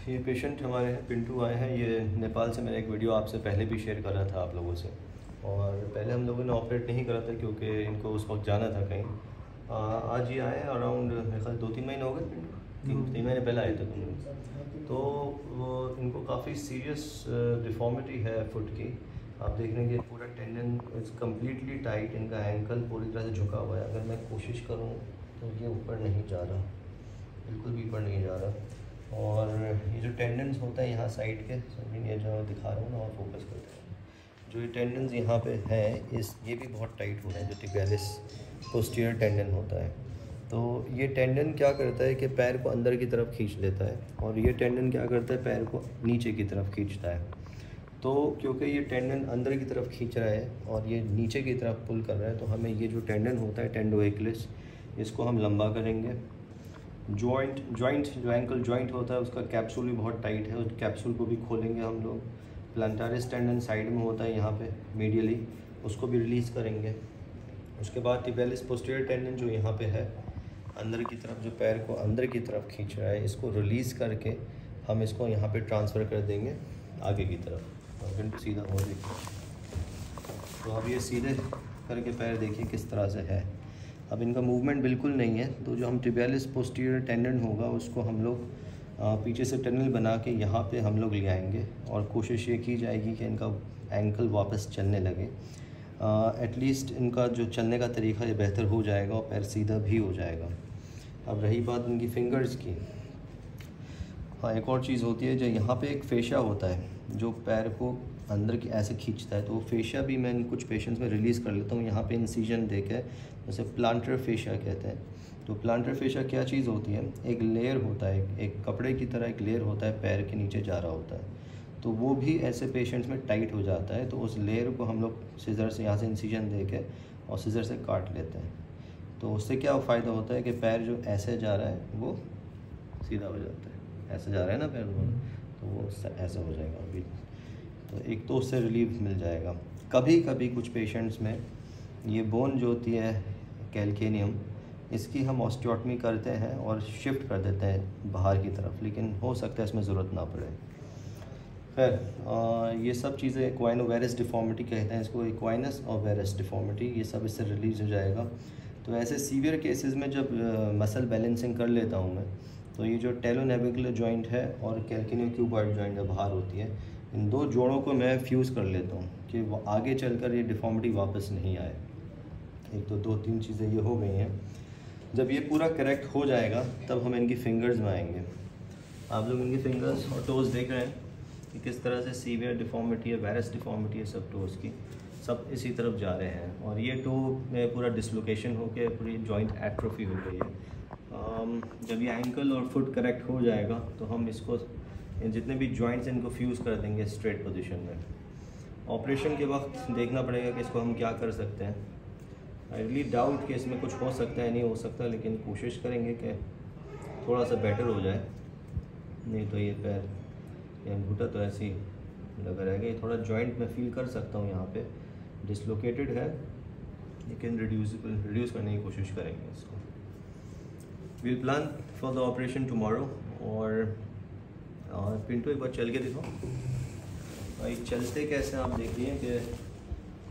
ये पेशेंट हमारे हैं, पिंटू आए हैं। ये नेपाल से। मेरा एक वीडियो आपसे पहले भी शेयर कर रहा था आप लोगों से, और पहले हम लोगों ने ऑपरेट नहीं करा था क्योंकि इनको उस वक्त जाना था कहीं। आज ये आए अराउंड मेरे ख्याल 2-3 महीने हो गए। पिंटू 3 महीने पहले आए थे तुम लोग। तो वो इनको काफ़ी सीरियस डिफॉर्मिटी है फुट की। आप देख रहे हैं कि पूरा टेंडन इज़ कम्प्लीटली टाइट। इनका एंकल पूरी तरह से झुका हुआ है। अगर मैं कोशिश करूँ तो ये ऊपर नहीं जा रहा, बिल्कुल भी ऊपर नहीं जा रहा। और ये जो टेंडन्स होता है यहाँ साइड के, ये जो दिखा रहा हूँ ना, और फोकस करते हैं, जो ये टेंडन्स यहाँ पे है ये भी बहुत टाइट हो रहे हैं। जो टिबियालिस पोस्टीरियर टेंडन होता है, तो ये टेंडन क्या करता है कि पैर को अंदर की तरफ खींच लेता है, और ये टेंडन क्या करता है, पैर को नीचे की तरफ खींचता है। तो क्योंकि ये टेंडन अंदर की तरफ खींच रहा है और ये नीचे की तरफ पुल कर रहा है, तो हमें ये जो टेंडन होता है टेंडोएक्लिस, इसको हम लंबा करेंगे। जॉइंट जो एंकल जॉइंट होता है उसका कैप्सूल भी बहुत टाइट है, उस कैप्सूल को भी खोलेंगे हम लोग। प्लांटारिस टेंडन साइड में होता है यहाँ पे मीडियली, उसको भी रिलीज़ करेंगे। उसके बाद टिबियालिस पोस्टीरियर टेंडन जो यहाँ पे है अंदर की तरफ, जो पैर को अंदर की तरफ खींच रहा है, इसको रिलीज़ करके हम इसको यहाँ पे ट्रांसफ़र कर देंगे आगे की तरफ, और फिर सीधा हो देखिए। तो अब ये सीधे करके पैर देखिए किस तरह से है। अब इनका मूवमेंट बिल्कुल नहीं है, तो जो हम टिबियालिस पोस्टीरियर टेंडन होगा उसको हम लोग पीछे से टनल बना के यहाँ पे हम लोग ले आएंगे, और कोशिश ये की जाएगी कि इनका एंकल वापस चलने लगे। एटलीस्ट इनका जो चलने का तरीका ये बेहतर हो जाएगा और पैर सीधा भी हो जाएगा। अब रही बात इनकी फिंगर्स की। हाँ, एक और चीज़ होती है, जो यहाँ पे एक फेशिया होता है जो पैर को अंदर की ऐसे खींचता है, तो वो फेशिया भी मैं कुछ पेशेंट्स में रिलीज़ कर लेता हूँ यहाँ पे इंसिजन देके, जैसे प्लांटर फेशिया कहते हैं। तो प्लांटर फेशिया क्या चीज़ होती है, एक लेयर होता है, एक कपड़े की तरह एक लेयर होता है, पैर के नीचे जा रहा होता है। तो वो भी ऐसे पेशेंट्स में टाइट हो जाता है, तो उस लेयर को हम लोग सीज़र से यहाँ से इंसिजन दे के और सीज़र से काट लेते हैं। तो उससे क्या फ़ायदा होता है कि पैर जो ऐसे जा रहा है वो सीधा हो जाता है। ऐसे जा रहा है ना पैर वो, तो वो ऐसा हो जाएगा अभी। तो एक तो उससे रिलीफ मिल जाएगा। कभी कभी कुछ पेशेंट्स में ये बोन जो होती है कैल्केनियम, इसकी हम ऑस्टियोटमी करते हैं और शिफ्ट कर देते हैं बाहर की तरफ, लेकिन हो सकता है इसमें ज़रूरत ना पड़े। खैर, ये सब चीज़ें इक्वाइनोवेरस डिफॉर्मिटी कहते हैं इसको, इक्वाइनस और वेरस डिफॉर्मिटी, ये सब इससे रिलीज़ हो जाएगा। तो ऐसे सीवियर केसेस में जब मसल बैलेंसिंग कर लेता हूँ मैं, तो ये जो टेलोनेविकुलर जॉइंट है और कैल्केनियो क्यूबॉइड जॉइंट जो बाहर होती है, इन दो जोड़ों को मैं फ्यूज़ कर लेता हूँ कि वो आगे चलकर ये डिफॉर्मिटी वापस नहीं आए। एक तो 2-3 चीज़ें ये हो गई हैं। जब ये पूरा करेक्ट हो जाएगा तब हम इनकी फिंगर्स में आएंगे। आप लोग इनकी फिंगर्स और टोज़ देख रहे हैं कि किस तरह से सीवियर डिफॉर्मिटी है, वेरस डिफॉर्मिटी है, सब टोज़ की सब इसी तरफ जा रहे हैं। और ये टो में पूरा डिसलोकेशन होकर पूरी जॉइंट एट्रोफी हो गई है। जब ये एंकल और फुट करेक्ट हो जाएगा तो हम इसको जितने भी जॉइंट्स इनको फ्यूज़ कर देंगे स्ट्रेट पोजीशन में। ऑपरेशन के वक्त देखना पड़ेगा कि इसको हम क्या कर सकते हैं। आई रियली डाउट कि इसमें कुछ हो सकता है, नहीं हो सकता, लेकिन कोशिश करेंगे कि थोड़ा सा बेटर हो जाए। नहीं तो ये पैर या घुटा तो ऐसे ही लगा रहेगा। ये थोड़ा जॉइंट में फील कर सकता हूँ यहाँ पे डिसलोकेटेड है, लेकिन रिड्यूस करने की कोशिश करेंगे इसको। Will plan for the operation tomorrow. और पिंटू एक बार चल के दिखाओ भाई, चलते कैसे आप देखिए कि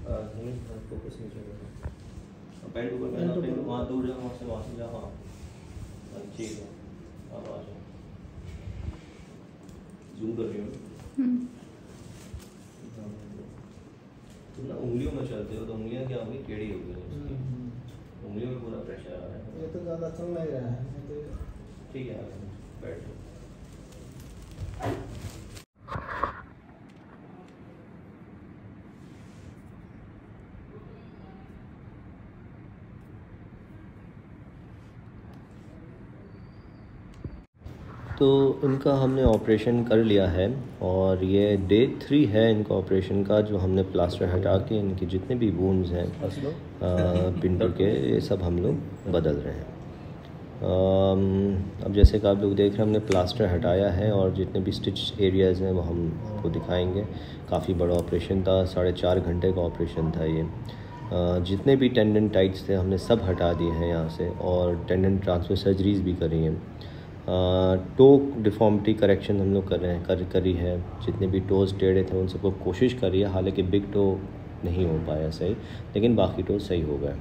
फोकस नहीं चलेगा। पैंट ऊपर पहना, वहाँ दूर जाओ, वहाँ से जाओ। हाँ ठीक है, आप आ जाओ। जूम कर रही हो तुम ना, उंगलियों में चलते हो तो उंगलियाँ क्या होगी, टेढ़ी हो गई, उंगलियों में पूरा प्रेशर आ रहा है। ये तो ज़्यादा चल नहीं रहा है। ठीक है, बैठ जाओ। तो इनका हमने ऑपरेशन कर लिया है, और ये डे 3 है इनका ऑपरेशन का, जो हमने प्लास्टर हटा के इनके जितने भी वुंड्स हैं पिंटू के, ये सब हम लोग बदल रहे हैं। अब जैसे कि आप लोग देख रहे हैं, हमने प्लास्टर हटाया है और जितने भी स्टिच एरियाज़ हैं वो हमको दिखाएंगे। काफ़ी बड़ा ऑपरेशन था, 4.5 घंटे का ऑपरेशन था ये। जितने भी टेंडन टाइट्स थे हमने सब हटा दिए हैं यहाँ से, और टेंडन ट्रांसफर सर्जरीज़ भी करी हैं। टो डिफॉर्मिटी करेक्शन हम लोग कर रहे हैं, करी है। जितने भी टोज़ टेढ़े थे उन सबको कोशिश करी है, हालांकि बिग टो नहीं हो पाया सही, लेकिन बाकी टो सही हो गए।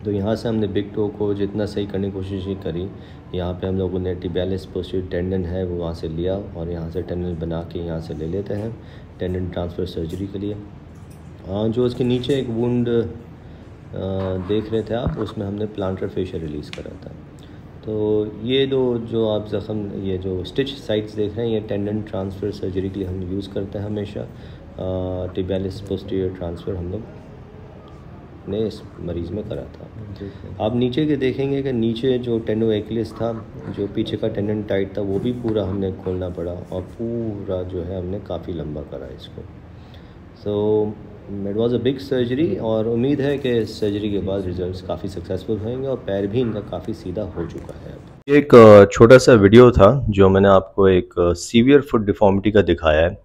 तो यहाँ से हमने बिग टो को जितना सही करने की कोशिश ही करी। यहाँ पे हम लोगों ने tibialis posterior टेंडन है वो वहाँ से लिया और यहाँ से टेंडन बना के यहाँ से ले लेते हैं टेंडन ट्रांसफ़र सर्जरी के लिए। जो उसके नीचे एक वुंड देख रहे थे आप, उसमें हमने प्लांटर फेशिया रिलीज़ करा था। तो ये दो जो आप ज़ख़म, ये जो स्टिच साइट्स देख रहे हैं, ये टेंडन ट्रांसफ़र सर्जरी के लिए हम यूज़ करते हैं हमेशा। tibialis posterior ट्रांसफ़र हम लोग ने इस मरीज़ में करा था। आप नीचे के देखेंगे कि नीचे जो टेंडो एक्लिस था, जो पीछे का टेंडन टाइट था, वो भी पूरा हमने खोलना पड़ा और पूरा जो है हमने काफ़ी लंबा करा इसको। So it was a big surgery और उम्मीद है कि इस सर्जरी के बाद रिजल्ट्स काफ़ी सक्सेसफुल होंगे और पैर भी इनका काफ़ी सीधा हो चुका है। ये एक छोटा सा वीडियो था जो मैंने आपको एक सीवियर फुट डिफॉर्मिटी का दिखाया है।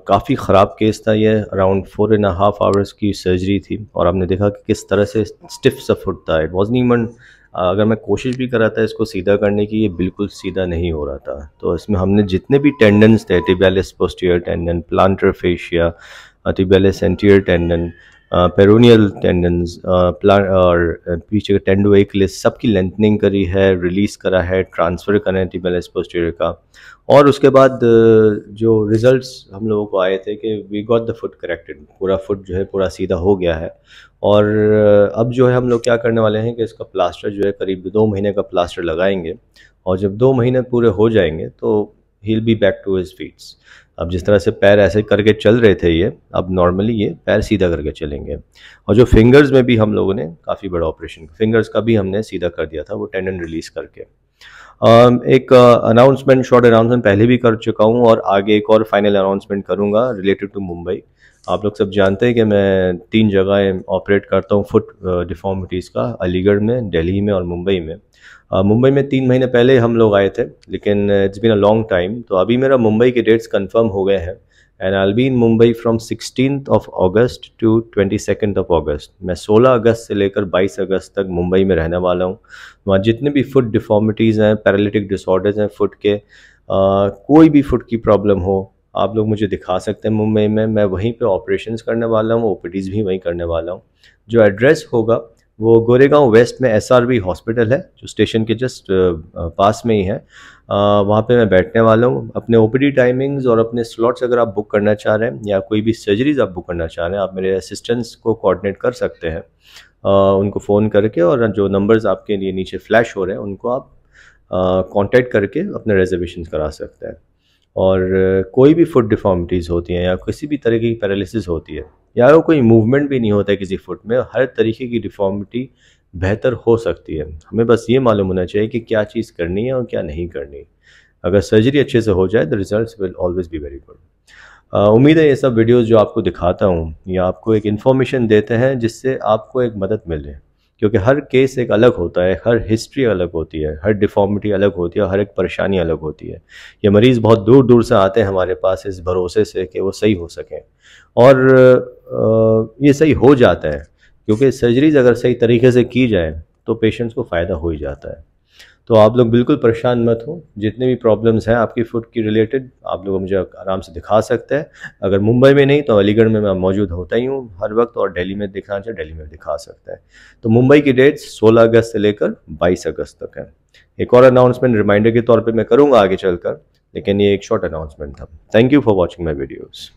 काफ़ी ख़राब केस था ये, अराउंड 4.5 आवर्स की सर्जरी थी और आपने देखा कि किस तरह से स्टिफ सा फुट था। इट वॉज नीमन, अगर मैं कोशिश भी कर रहा था इसको सीधा करने की, ये बिल्कुल सीधा नहीं हो रहा था। तो इसमें हमने जितने भी टेंडन्स थे, tibialis posterior tendon, plantar fascia, tibialis anterior tendon, peroneal tendons और पीछे का टेंडो एक्लिस, सबकी लेंथनिंग करी है, रिलीज़ करा है, ट्रांसफ़र करा है tibialis posterior का। और उसके बाद जो रिज़ल्ट्स हम लोगों को आए थे कि we got the foot corrected, पूरा फुट जो है पूरा सीधा हो गया है। और अब जो है हम लोग क्या करने वाले हैं कि इसका प्लास्टर जो है करीब 2 महीने का प्लास्टर लगाएंगे और जब 2 महीने पूरे हो जाएंगे तो he will be back to his feets. अब जिस तरह से पैर ऐसे करके चल रहे थे ये, अब नॉर्मली ये पैर सीधा करके चलेंगे। और जो फिंगर्स में भी हम लोगों ने काफ़ी बड़ा ऑपरेशन, फिंगर्स का भी हमने सीधा कर दिया था वो टेंडन रिलीज़ करके। एक अनाउंसमेंट, शॉर्ट अनाउंसमेंट पहले भी कर चुका हूँ और आगे एक और फाइनल अनाउंसमेंट करूँगा रिलेटेड टू मुंबई। आप लोग सब जानते हैं कि मैं 3 जगह ऑपरेट करता हूँ फुट डिफॉर्मिटीज़ का, अलीगढ़ में, दिल्ली में और मुंबई में। मुंबई में 3 महीने पहले हम लोग आए थे, लेकिन it's been a long time. तो अभी मेरा मुंबई के डेट्स कंफर्म हो गए हैं and I will be in Mumbai from 16th of August to 22nd of August। मैं 16 अगस्त से लेकर 22 अगस्त तक मुंबई में रहने वाला हूँ। वहाँ जितने भी फुट डिफॉर्मिटीज़ हैं, पैरालिटिक डिसऑर्डर्स हैं फुट के, कोई भी फुट की प्रॉब्लम हो, आप लोग मुझे दिखा सकते हैं मुंबई में। मैं वहीं पे ऑपरेशंस करने वाला हूँ, ओपीडीज़ भी वहीं करने वाला हूँ। जो एड्रेस होगा वो गोरेगांव वेस्ट में SRV हॉस्पिटल है, जो स्टेशन के जस्ट पास में ही है। वहाँ पे मैं बैठने वाला हूँ। अपने ओपीडी टाइमिंग्स और अपने स्लॉट्स अगर आप बुक करना चाह रहे हैं या कोई भी सर्जरीज आप बुक करना चाह रहे हैं, आप मेरे असिस्टेंट्स को कोऑर्डिनेट कर सकते हैं, उनको फ़ोन करके, और जो नंबर्स आपके लिए नीचे फ्लैश हो रहे हैं उनको आप कांटेक्ट करके अपने रिजर्वेशन करा सकते हैं। और कोई भी फुट डिफॉर्मिटीज़ होती हैं या किसी भी तरह की पैरालिसिस होती है या कोई मूवमेंट भी नहीं होता है किसी फुट में, हर तरीके की डिफॉर्मिटी बेहतर हो सकती है। हमें बस ये मालूम होना चाहिए कि क्या चीज़ करनी है और क्या नहीं करनी। अगर सर्जरी अच्छे से हो जाए the results will always be very good. उम्मीद है ये सब वीडियोस जो आपको दिखाता हूँ ये आपको एक इन्फॉर्मेशन देते हैं जिससे आपको एक मदद मिले, क्योंकि हर केस एक अलग होता है, हर हिस्ट्री अलग होती है, हर डिफॉर्मिटी अलग होती है, हर एक परेशानी अलग होती है। ये मरीज़ बहुत दूर दूर से आते हैं हमारे पास इस भरोसे से कि वो सही हो सकें, और ये सही हो जाता है, क्योंकि सर्जरीज अगर सही तरीके से की जाए तो पेशेंट्स को फ़ायदा हो ही जाता है। तो आप लोग बिल्कुल परेशान मत हो, जितने भी प्रॉब्लम्स हैं आपकी फुट की रिलेटेड आप लोग मुझे आराम से दिखा सकते हैं। अगर मुंबई में नहीं तो अलीगढ़ में मैं मौजूद होता ही हूँ हर वक्त, और दिल्ली में दिखाना चाहिए दिल्ली में दिखा सकते हैं। तो मुंबई की डेट्स 16 अगस्त से लेकर 22 अगस्त तक है। एक और अनाउंसमेंट रिमाइंडर के तौर पर मैं करूँगा आगे चलकर, लेकिन ये एक शॉर्ट अनाउंसमेंट था। Thank you for watching my videos.